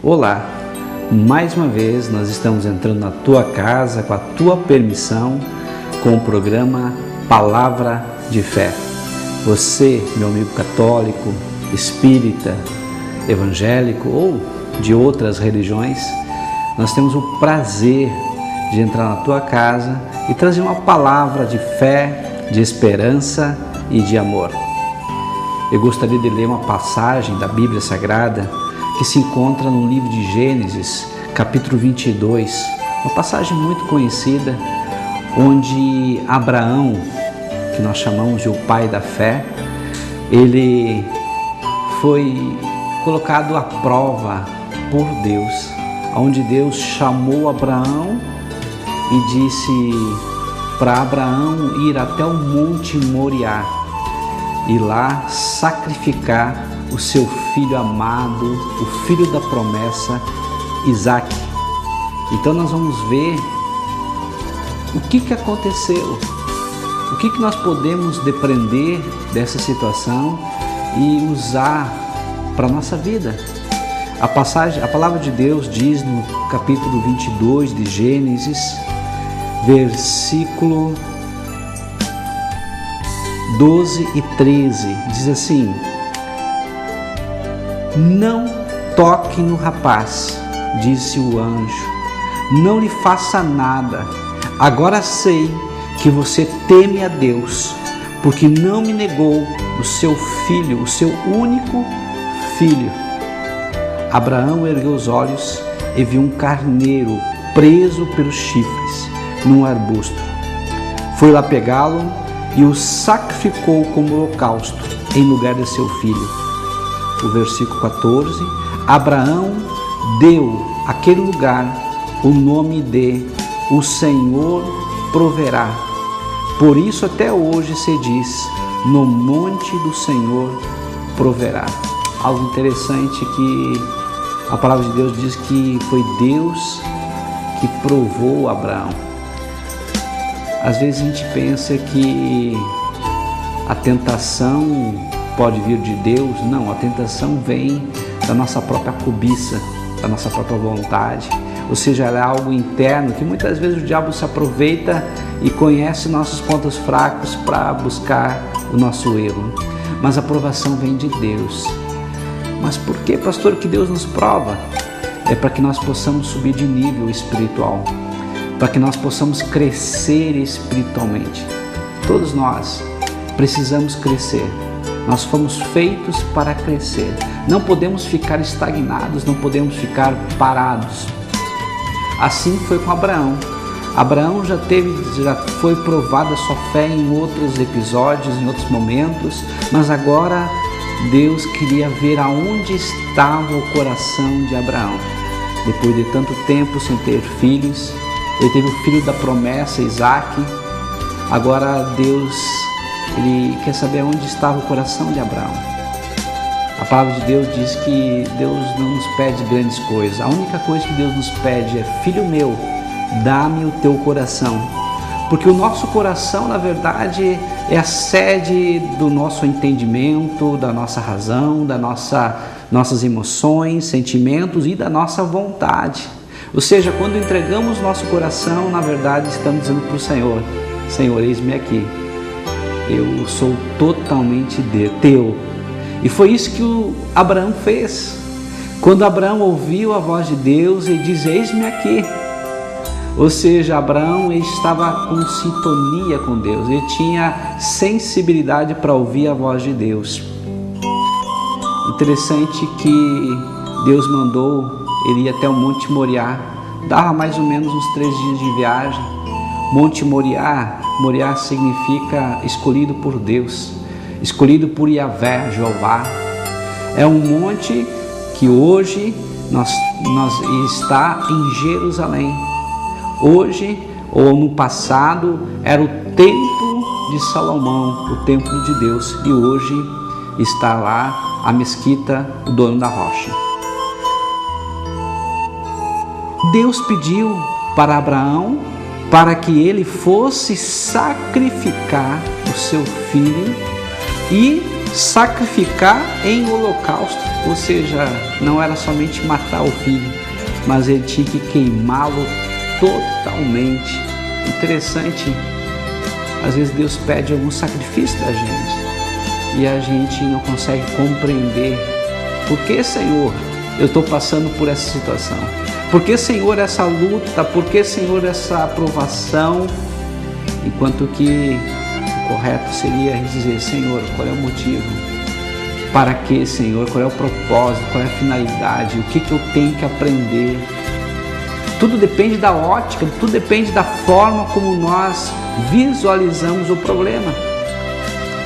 Olá, mais uma vez nós estamos entrando na tua casa com a tua permissão com o programa Palavra de Fé. Você, meu amigo católico, espírita, evangélico ou de outras religiões, nós temos o prazer de entrar na tua casa e trazer uma palavra de fé, de esperança e de amor. Eu gostaria de ler uma passagem da Bíblia Sagrada que se encontra no livro de Gênesis, capítulo 22, uma passagem muito conhecida, onde Abraão, que nós chamamos de o pai da fé, ele foi colocado à prova por Deus, onde Deus chamou Abraão e disse para Abraão ir até o Monte Moriá e lá sacrificar o seu filho amado, o filho da promessa, Isaque. Então nós vamos ver o que aconteceu, o que nós podemos depreender dessa situação e usar para a nossa vida. A palavra de Deus diz no capítulo 22 de Gênesis, versículo 12 e 13, diz assim: "Não toque no rapaz", disse o anjo, "não lhe faça nada. Agora sei que você teme a Deus, porque não me negou o seu filho, o seu único filho." Abraão ergueu os olhos e viu um carneiro preso pelos chifres num arbusto. Foi lá pegá-lo e o sacrificou como holocausto em lugar de seu filho. O versículo 14, Abraão deu àquele lugar o nome de "O Senhor proverá". Por isso até hoje se diz: "No monte do Senhor proverá". Algo interessante que a palavra de Deus diz que foi Deus que provou Abraão. Às vezes a gente pensa que a tentação pode vir de Deus. Não, a tentação vem da nossa própria cobiça, da nossa própria vontade. Ou seja, é algo interno que muitas vezes o diabo se aproveita e conhece nossos pontos fracos para buscar o nosso erro. Mas a provação vem de Deus. Mas por que, pastor, que Deus nos prova? É para que nós possamos subir de nível espiritual, para que nós possamos crescer espiritualmente. Todos nós precisamos crescer. Nós fomos feitos para crescer. Não podemos ficar estagnados, não podemos ficar parados. Assim foi com Abraão. Abraão já foi provada a sua fé em outros episódios, em outros momentos, mas agora Deus queria ver aonde estava o coração de Abraão. Depois de tanto tempo sem ter filhos, ele teve o filho da promessa, Isaque. Agora Deus, ele quer saber onde estava o coração de Abraão. A palavra de Deus diz que Deus não nos pede grandes coisas. A única coisa que Deus nos pede é: "Filho meu, dá-me o teu coração." Porque o nosso coração, na verdade, é a sede do nosso entendimento, da nossa razão, nossas emoções, sentimentos e da nossa vontade. Ou seja, quando entregamos nosso coração, na verdade, estamos dizendo para o Senhor: "Senhor, eis-me aqui. Eu sou totalmente teu." E foi isso que o Abraão fez. Quando Abraão ouviu a voz de Deus, ele diz: "Eis-me aqui." Ou seja, Abraão estava com sintonia com Deus, ele tinha sensibilidade para ouvir a voz de Deus. Interessante que Deus mandou ele ir até o Monte Moriá. Dava mais ou menos uns 3 dias de viagem. Monte Moriá, Moriá significa escolhido por Deus, escolhido por Yahvé, Jeová. É um monte que hoje está em Jerusalém. Hoje, ou no passado, era o templo de Salomão, o templo de Deus, e hoje está lá a mesquita, o Dono da Rocha. Deus pediu para Abraão para que ele fosse sacrificar o seu filho e sacrificar em holocausto, ou seja, não era somente matar o filho, mas ele tinha que queimá-lo totalmente. Interessante, às vezes Deus pede algum sacrifício da gente e a gente não consegue compreender. Por que, Senhor, eu estou passando por essa situação? Por que, Senhor, essa luta? Por que, Senhor, essa aprovação? Enquanto que o correto seria dizer: Senhor, qual é o motivo? Para que, Senhor? Qual é o propósito? Qual é a finalidade? O que eu tenho que aprender? Tudo depende da ótica, tudo depende da forma como nós visualizamos o problema.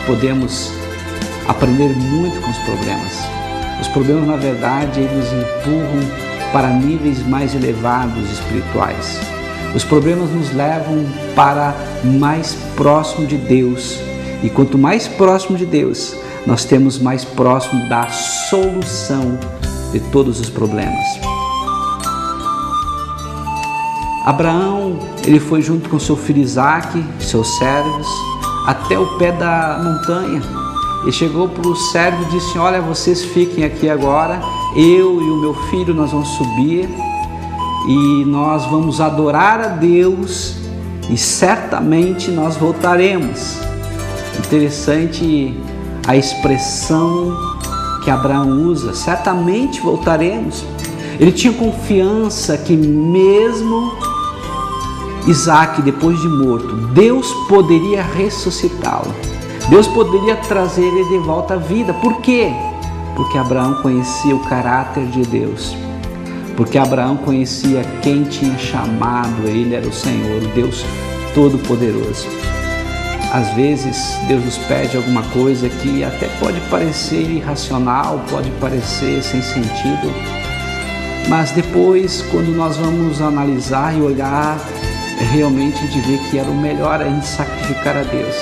Podemos aprender muito com os problemas. Os problemas, na verdade, eles nos empurram para níveis mais elevados espirituais. Os problemas nos levam para mais próximo de Deus. E quanto mais próximo de Deus, nós temos mais próximo da solução de todos os problemas. Abraão, ele foi junto com seu filho Isaque, seus servos, até o pé da montanha. E chegou para o servo e disse: olha, vocês fiquem aqui agora, eu e o meu filho nós vamos subir e nós vamos adorar a Deus e certamente nós voltaremos. Interessante a expressão que Abraão usa: certamente voltaremos. Ele tinha confiança que mesmo Isaque, depois de morto, Deus poderia ressuscitá-lo. Deus poderia trazer ele de volta à vida. Por quê? Porque Abraão conhecia o caráter de Deus. Porque Abraão conhecia quem tinha chamado ele, era o Senhor, o Deus Todo-Poderoso. Às vezes Deus nos pede alguma coisa que até pode parecer irracional, pode parecer sem sentido, mas depois, quando nós vamos analisar e olhar, realmente a gente vê que era o melhor a gente sacrificar a Deus.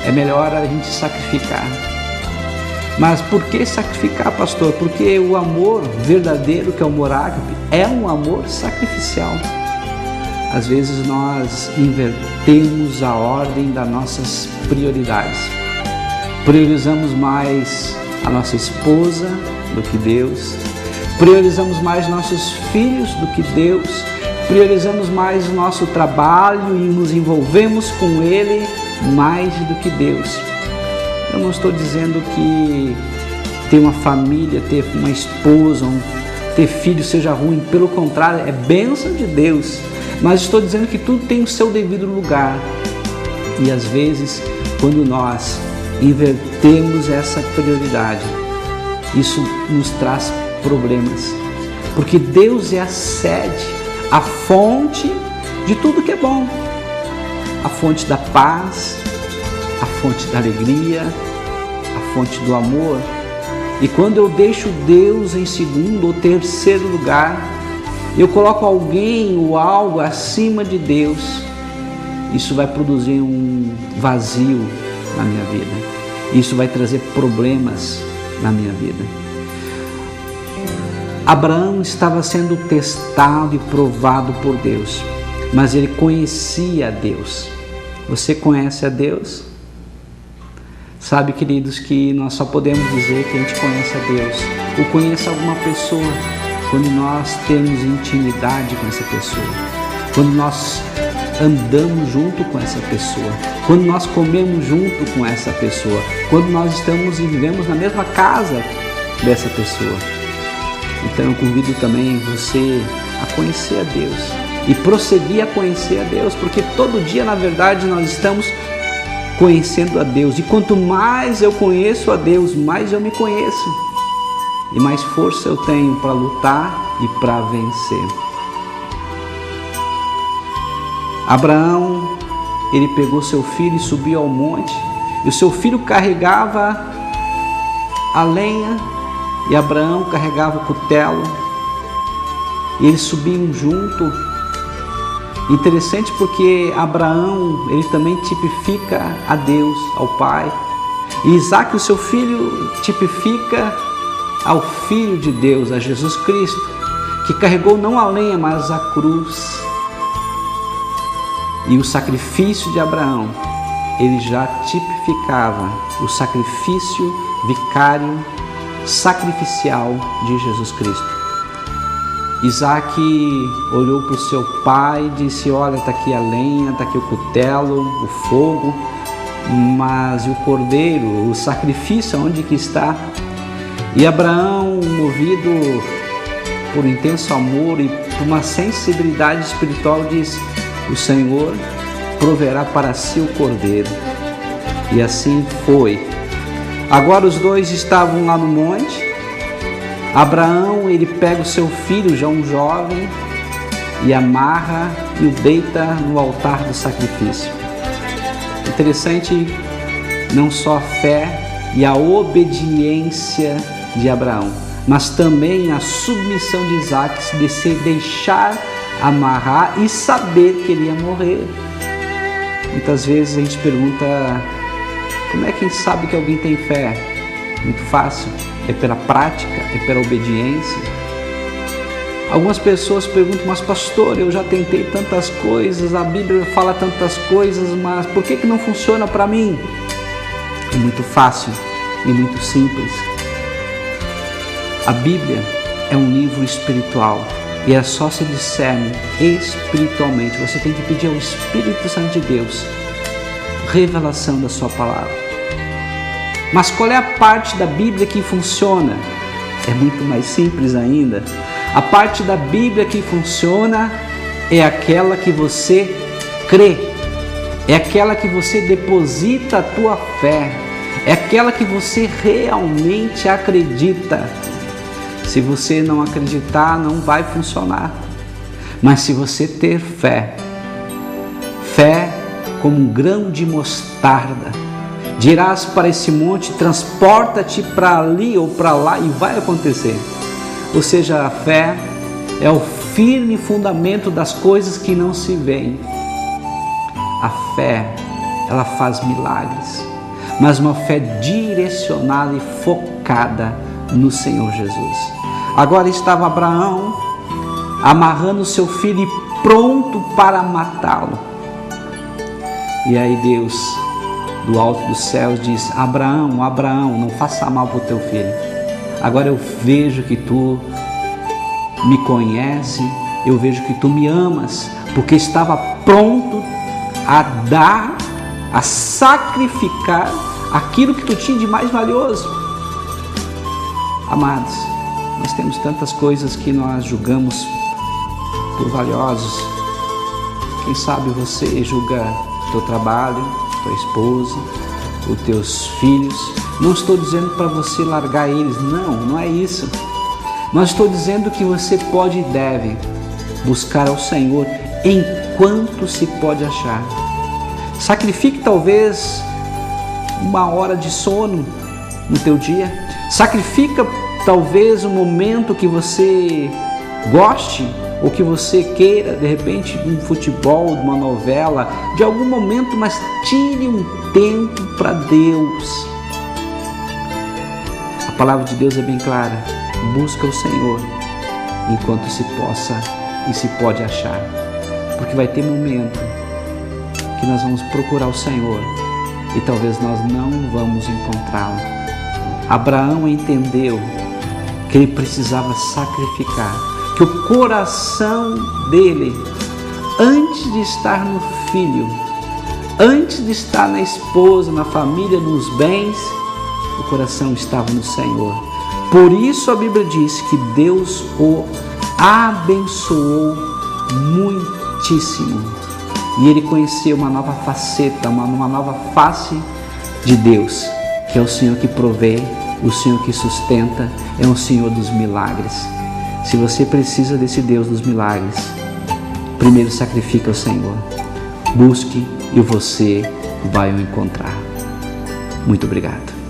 É melhor a gente sacrificar. Mas por que sacrificar, pastor? Porque o amor verdadeiro, que é o amor ágape, é um amor sacrificial. Às vezes nós invertemos a ordem das nossas prioridades. Priorizamos mais a nossa esposa do que Deus. Priorizamos mais nossos filhos do que Deus. Priorizamos mais o nosso trabalho e nos envolvemos com ele mais do que Deus. Eu não estou dizendo que ter uma família, ter uma esposa, ter filho seja ruim. Pelo contrário, é bênção de Deus. Mas estou dizendo que tudo tem o seu devido lugar. E às vezes, quando nós invertemos essa prioridade, isso nos traz problemas. Porque Deus é a sede, a fonte de tudo que é bom. A fonte da paz, a fonte da alegria, a fonte do amor. E quando eu deixo Deus em segundo ou terceiro lugar, eu coloco alguém ou algo acima de Deus, isso vai produzir um vazio na minha vida. Isso vai trazer problemas na minha vida. Abraão estava sendo testado e provado por Deus, mas ele conhecia a Deus. Você conhece a Deus? Sabe, queridos, que nós só podemos dizer que a gente conhece a Deus ou conhece alguma pessoa quando nós temos intimidade com essa pessoa, quando nós andamos junto com essa pessoa, quando nós comemos junto com essa pessoa, quando nós estamos e vivemos na mesma casa dessa pessoa. Então eu convido também você a conhecer a Deus e prosseguir a conhecer a Deus, porque todo dia, na verdade, nós estamos conhecendo a Deus. E quanto mais eu conheço a Deus, mais eu me conheço e mais força eu tenho para lutar e para vencer. Abraão, ele pegou seu filho e subiu ao monte, e o seu filho carregava a lenha e Abraão carregava o cutelo, e eles subiam junto. Interessante porque Abraão, ele também tipifica a Deus, ao Pai, e Isaque, o seu filho, tipifica ao Filho de Deus, a Jesus Cristo, que carregou não a lenha, mas a cruz. E o sacrifício de Abraão ele já tipificava o sacrifício vicário, sacrificial de Jesus Cristo. Isaac olhou para o seu pai e disse: olha, está aqui a lenha, está aqui o cutelo, o fogo, mas o cordeiro, o sacrifício, onde que está? E Abraão, movido por intenso amor e por uma sensibilidade espiritual, diz: o Senhor proverá para si o cordeiro. E assim foi. Agora os dois estavam lá no monte. Abraão, ele pega o seu filho, já um jovem, e amarra e o deita no altar do sacrifício. Interessante, não só a fé e a obediência de Abraão, mas também a submissão de Isaac, de se deixar amarrar e saber que ele ia morrer. Muitas vezes a gente pergunta: como é que a gente sabe que alguém tem fé? Muito fácil, é pela prática, é pela obediência. Algumas pessoas perguntam: mas pastor, eu já tentei tantas coisas, a Bíblia fala tantas coisas, mas por que não funciona para mim? É muito fácil e muito simples. A Bíblia é um livro espiritual e é só se discerne espiritualmente. Você tem que pedir ao Espírito Santo de Deus revelação da sua palavra. Mas qual é a parte da Bíblia que funciona? É muito mais simples ainda. A parte da Bíblia que funciona é aquela que você crê, é aquela que você deposita a tua fé, é aquela que você realmente acredita. Se você não acreditar, não vai funcionar. Mas se você ter fé, fé como um grão de mostarda, dirás para esse monte: transporta-te para ali ou para lá, e vai acontecer. Ou seja, a fé é o firme fundamento das coisas que não se veem. A fé, ela faz milagres, mas uma fé direcionada e focada no Senhor Jesus. Agora estava Abraão amarrando seu filho e pronto para matá-lo. E aí Deus, do alto dos céus, diz: Abraão, Abraão, não faça mal para o teu filho. Agora eu vejo que tu me conhece, eu vejo que tu me amas, porque estava pronto a dar, a sacrificar aquilo que tu tinha de mais valioso. Amados, nós temos tantas coisas que nós julgamos por valiosos. Quem sabe você julga teu trabalho, tua esposa, os teus filhos. Não estou dizendo para você largar eles, não é isso. Mas estou dizendo que você pode e deve buscar ao Senhor enquanto se pode achar. Sacrifique talvez 1 hora de sono no teu dia. Sacrifica talvez um momento que você goste ou que você queira, de repente, de um futebol, de uma novela, de algum momento, mas tire um tempo para Deus. A palavra de Deus é bem clara: busca o Senhor enquanto se possa e se pode achar, porque vai ter momento que nós vamos procurar o Senhor e talvez nós não vamos encontrá-lo. Abraão entendeu que ele precisava sacrificar, que o coração dele, antes de estar no filho, antes de estar na esposa, na família, nos bens, o coração estava no Senhor. Por isso a Bíblia diz que Deus o abençoou muitíssimo. E ele conheceu uma nova faceta, uma nova face de Deus, que é o Senhor que provê, o Senhor que sustenta, é o Senhor dos milagres. Se você precisa desse Deus dos milagres, primeiro sacrifica o Senhor. Busque e você vai o encontrar. Muito obrigado.